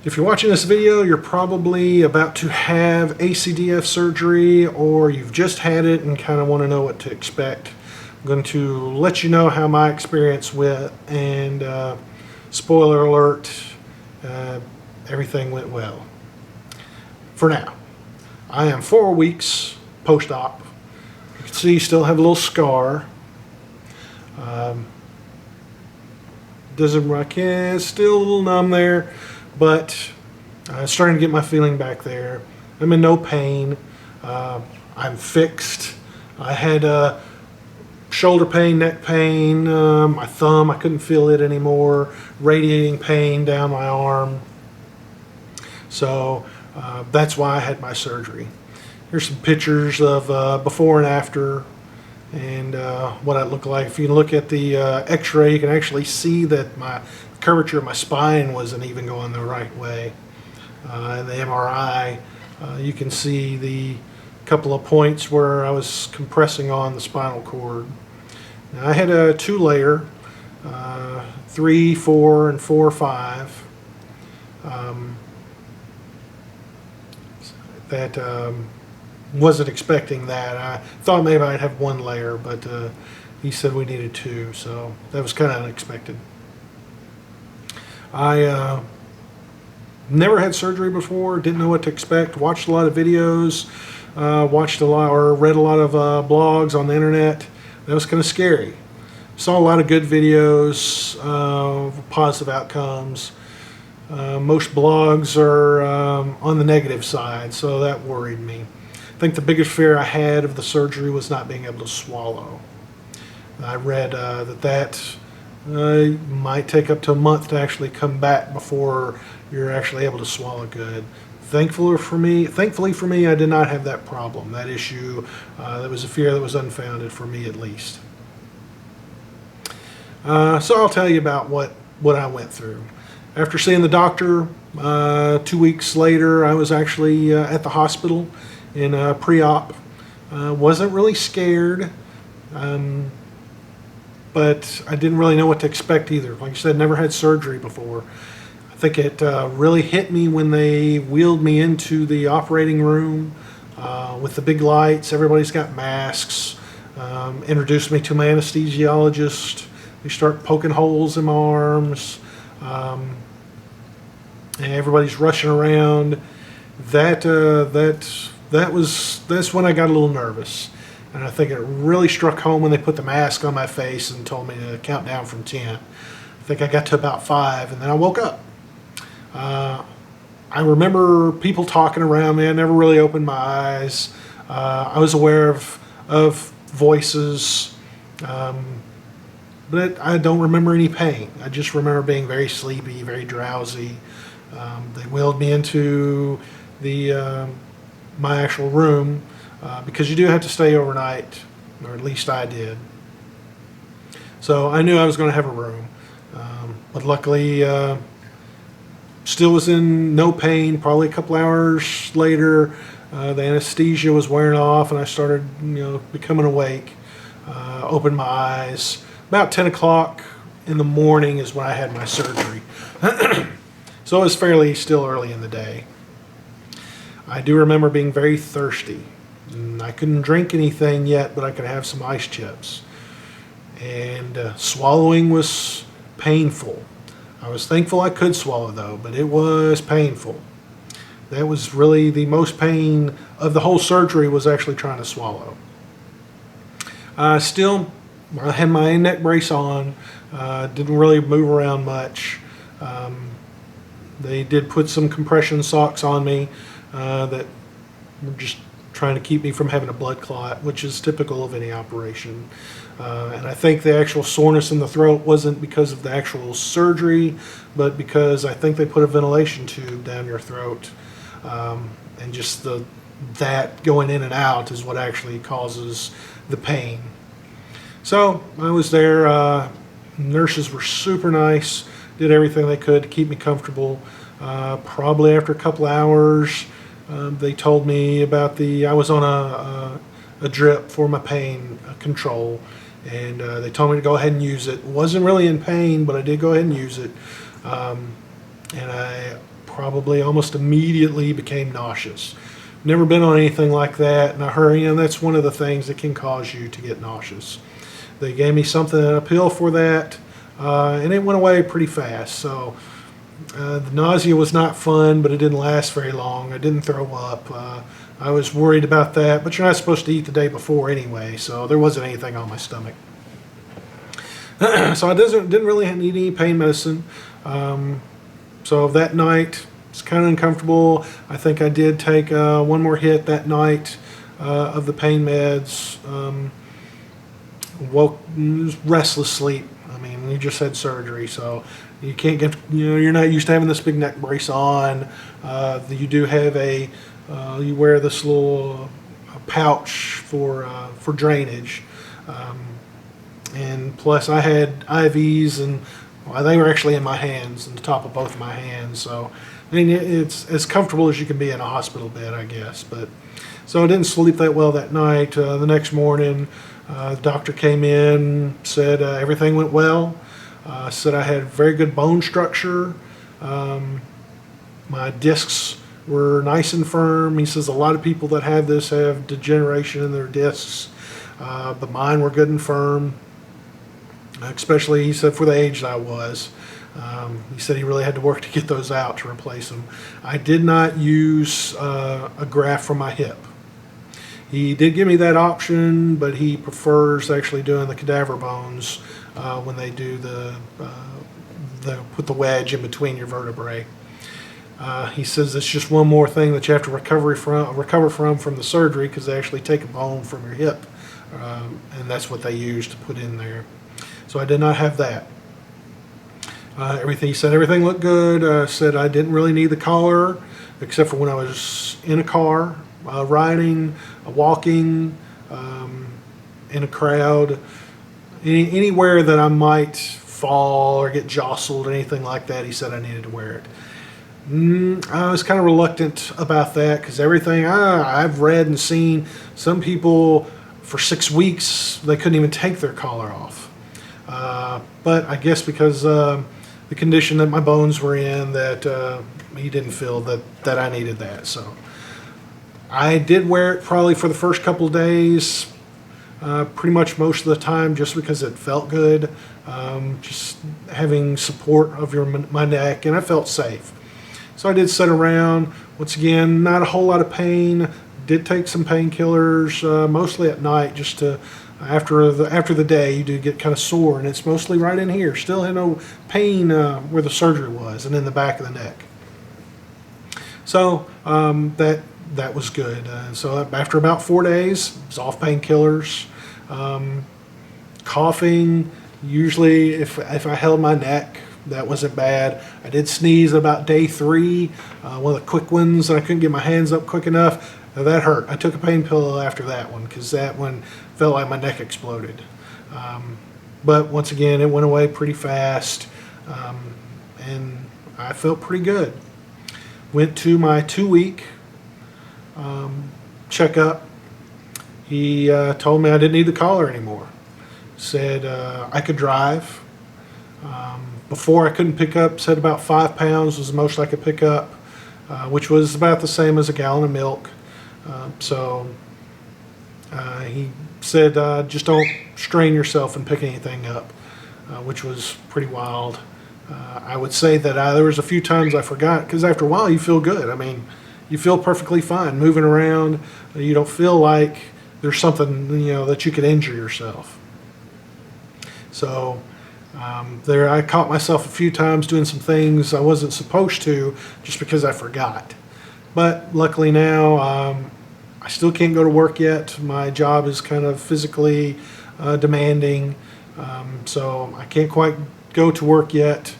If you're watching this video, you're probably about to have ACDF surgery, or you've just had it and kind of want to know what to expect. I'm going to let you know how my experience went, and spoiler alert, everything went well. For now, I am 4 weeks post-op. You can see still have a little scar. It's still a little numb there, but I'm starting to get my feeling back there. I'm in no pain. I'm fixed. I had shoulder pain, neck pain, my thumb, I couldn't feel it anymore, radiating pain down my arm. So that's why I had my surgery. Here's some pictures of before and after, and what I look like. If you look at the x-ray, you can actually see that my curvature of my spine wasn't even going the right way. In the MRI, you can see the couple of points where I was compressing on the spinal cord. Now, I had a 2-layer, 3, 4, and 4, 5. Wasn't expecting that. I thought maybe I'd have 1 layer, but he said we needed 2, so that was kind of unexpected. I never had surgery before, didn't know what to expect, watched a lot of videos, watched a lot or read a lot of blogs on the internet. That was kind of scary. Saw a lot of good videos, positive outcomes. Most blogs are on the negative side, so that worried me. I think the biggest fear I had of the surgery was not being able to swallow. I read that might take up to a month to actually come back before you're actually able to swallow good. Thankfully for me, I did not have that problem, that issue. That was a fear that was unfounded for me, at least. So I'll tell you about what I went through. After seeing the doctor, 2 weeks later, I was actually at the hospital in pre-op. Wasn't really scared, but I didn't really know what to expect either. Like I said, never had surgery before. I think it really hit me when they wheeled me into the operating room with the big lights. Everybody's got masks. Introduced me to my anesthesiologist. They start poking holes in my arms. And everybody's rushing around. That's when I got a little nervous. And I think it really struck home when they put the mask on my face and told me to count down from 10. I think I got to about 5, and then I woke up. I remember people talking around me. I never really opened my eyes. I was aware of voices, but I don't remember any pain. I just remember being very sleepy, very drowsy. They wheeled me into the my actual room because you do have to stay overnight, or at least I did. So I knew I was going to have a room, but luckily still was in no pain. Probably a couple hours later, the anesthesia was wearing off, and I started, becoming awake. Opened my eyes. About 10 o'clock in the morning is when I had my surgery. So it was fairly still early in the day. I do remember being very thirsty. I couldn't drink anything yet, but I could have some ice chips. And swallowing was painful. I was thankful I could swallow though, but it was painful. That was really the most pain of the whole surgery, was actually trying to swallow. Still, I had my neck brace on, didn't really move around much. They did put some compression socks on me that were just trying to keep me from having a blood clot, which is typical of any operation. And I think the actual soreness in the throat wasn't because of the actual surgery, but because I think they put a ventilation tube down your throat. And just that going in and out is what actually causes the pain. So I was there. Nurses were super nice, did everything they could to keep me comfortable. Probably after a couple hours, they told me about I was on a drip for my pain control, and they told me to go ahead and use it. Wasn't really in pain, but I did go ahead and use it. And I probably almost immediately became nauseous. Never been on anything like that in a hurry, and that's one of the things that can cause you to get nauseous. They gave me something, a pill for that, and it went away pretty fast. So the nausea was not fun, but it didn't last very long. I didn't throw up. I was worried about that, but you're not supposed to eat the day before anyway, so there wasn't anything on my stomach. So I didn't really need any pain medicine. So that night, it's kind of uncomfortable. I think I did take one more hit that night of the pain meds. Restless sleep. I mean, you just had surgery, so you can't get, you're not used to having this big neck brace on. You do have you wear this little pouch for drainage. And plus I had IVs, and they were actually in my hands, on the top of both of my hands. So, I mean, it's as comfortable as you can be in a hospital bed, I guess. But so I didn't sleep that well that night. The next morning, the doctor came in, said everything went well. Said I had very good bone structure. My discs were nice and firm. He says a lot of people that have this have degeneration in their discs, but mine were good and firm. Especially, he said, for the age that I was. He said he really had to work to get those out to replace them. I did not use a graft from my hip. He did give me that option, but he prefers actually doing the cadaver bones when they do put the wedge in between your vertebrae. He says it's just one more thing that you have to recover from the surgery, because they actually take a bone from your hip, and that's what they use to put in there. So I did not have that. He said everything looked good. Said I didn't really need the collar, except for when I was in a car, riding, walking, in a crowd, anywhere that I might fall or get jostled, anything like that. He said I needed to wear it. I was kind of reluctant about that, because everything I've read and seen, some people for 6 weeks they couldn't even take their collar off. But I guess because the condition that my bones were in, that he didn't feel that I needed that. So I did wear it probably for the first couple of days, pretty much most of the time, just because it felt good, just having support of my neck, and I felt safe. So I did sit around. Once again, not a whole lot of pain. Did take some painkillers, mostly at night, just to after the day you do get kind of sore, and it's mostly right in here. Still had no pain where the surgery was, and in the back of the neck. So that was good. So after about 4 days, I was off painkillers. Coughing, usually if I held my neck, that wasn't bad. I did sneeze about day 3, one of the quick ones, and I couldn't get my hands up quick enough. That hurt. I took a pain pill after that one, because that one felt like my neck exploded. But once again, it went away pretty fast, and I felt pretty good. Went to my 2-week checkup. He told me I didn't need the collar anymore. Said I could drive. Before I couldn't pick up, said about 5 pounds was the most I could pick up, which was about the same as a gallon of milk. So he said just don't strain yourself and pick anything up, which was pretty wild. I would say that there was a few times I forgot, because after a while you feel good. I mean, you feel perfectly fine moving around. You don't feel like there's something that you could injure yourself. So I caught myself a few times doing some things I wasn't supposed to, just because I forgot. But luckily now, I still can't go to work yet. My job is kind of physically demanding, so I can't quite go to work yet.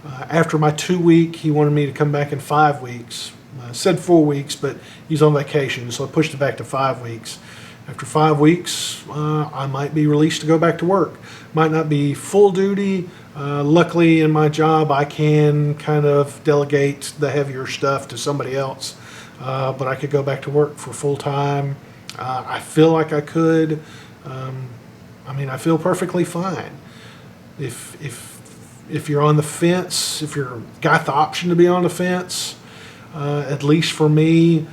After my 2-week, he wanted me to come back in 5 weeks. Said 4 weeks, but he's on vacation, so I pushed it back to 5 weeks. After 5 weeks, I might be released to go back to work. Might not be full duty. Luckily in my job, I can kind of delegate the heavier stuff to somebody else, but I could go back to work for full time. I feel like I could. I mean, I feel perfectly fine. If if you're on the fence, if you're got the option to be on the fence, at least for me,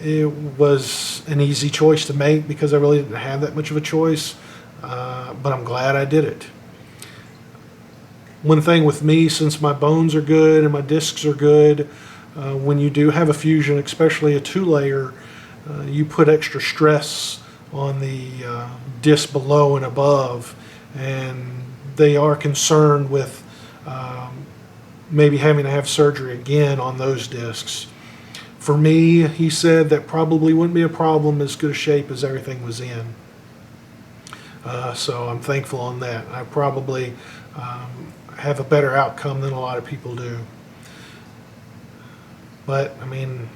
it was an easy choice to make because I really didn't have that much of a choice. But I'm glad I did it. One thing with me, since my bones are good and my discs are good, when you do have a fusion, especially a 2-layer, you put extra stress on the disc below and above, and they are concerned with maybe having to have surgery again on those discs. For me, he said that probably wouldn't be a problem, as good a shape as everything was in. So I'm thankful on that. I probably have a better outcome than a lot of people do. But I mean,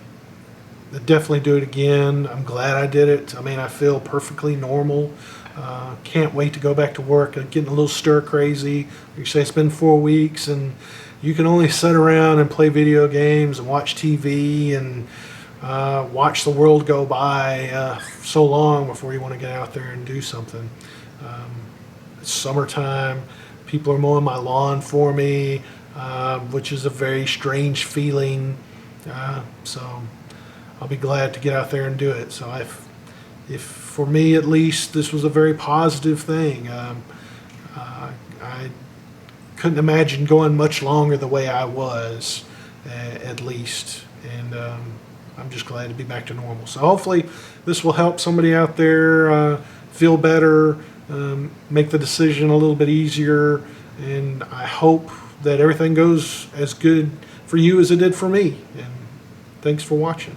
I'd definitely do it again. I'm glad I did it. I mean, I feel perfectly normal. Can't wait to go back to work. I'm getting a little stir crazy. You say it's been 4 weeks and you can only sit around and play video games and watch TV and watch the world go by so long before you want to get out there and do something. It's summertime. People are mowing my lawn for me, which is a very strange feeling. So I'll be glad to get out there and do it. So if for me at least, this was a very positive thing. I couldn't imagine going much longer the way I was, at least. And I'm just glad to be back to normal. So hopefully this will help somebody out there feel better, make the decision a little bit easier, and I hope that everything goes as good for you as it did for me. And thanks for watching.